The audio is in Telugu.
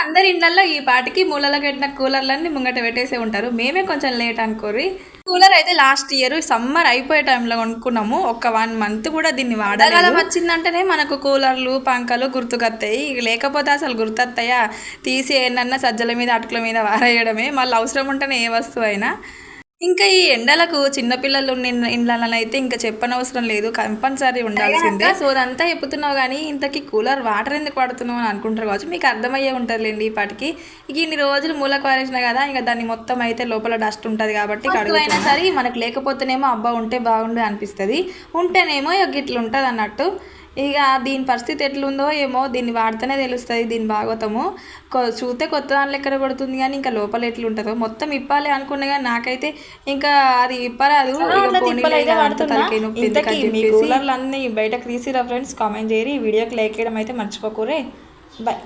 అందరి ఇళ్లలో ఈ పాటికి మూలల కట్టిన కూలర్లన్నీ ముంగట పెట్టేసే ఉంటారు. మేమే కొంచెం లేట్ అనుకోరి. కూలర్ అయితే లాస్ట్ ఇయర్ సమ్మర్ అయిపోయే టైంలో కొనుక్కున్నాము. ఒక 1 మంత్ కూడా దీన్ని వాడగలం. వచ్చిందంటేనే మనకు కూలర్లు పంకలు గుర్తుకొస్తాయి. లేకపోతే అసలు గుర్తొస్తాయా? తీసి ఏంటన్నా సజ్జల మీద అటుకుల మీద వారేయడమే. మళ్ళీ అవసరం ఉంటేనే ఏ వస్తువు అయినా. ఇంకా ఈ ఎండలకు చిన్నపిల్లలు ఉన్న ఇండ్లలో అయితే ఇంకా చెప్పనవసరం లేదు, కంపల్సరీ ఉండాల్సిందే. సో అదంతా చెప్పుతున్నావు కానీ ఇంతకీ కూలర్ వాటర్ ఎందుకు వాడుతున్నావు అని అనుకుంటారు కావచ్చు. మీకు అర్థమయ్యే ఉంటుందిలేండి. ఇప్పటికి ఇక ఇన్ని రోజులు మూలకు వారేసిన కదా, ఇంకా దాన్ని మొత్తం అయితే లోపల డస్ట్ ఉంటుంది కాబట్టి అయినా సరే మనకు లేకపోతేనేమో అబ్బా ఉంటే బాగుండు అనిపిస్తుంది, ఉంటేనేమో ఇట్లా ఉంటుంది అన్నట్టు. ఇక దీని పరిస్థితి ఎట్లుందో ఏమో, దీన్ని వాడితేనే తెలుస్తుంది దీని భాగవతము. చూస్తే కొత్త దాని లెక్కన కొడుతుంది కానీ ఇంకా లోపల ఎట్లుంటుందో మొత్తం ఇప్పాలి అనుకున్నా కానీ నాకైతే ఇంకా అది ఇప్పరాదు. కూలర్లు అన్నీ బయటకు తీసిరా ఫ్రెండ్స్, కామెంట్ చేయరు. ఈ వీడియోకి లైక్ చేయడం అయితే మర్చిపోకూరే. బాయ్.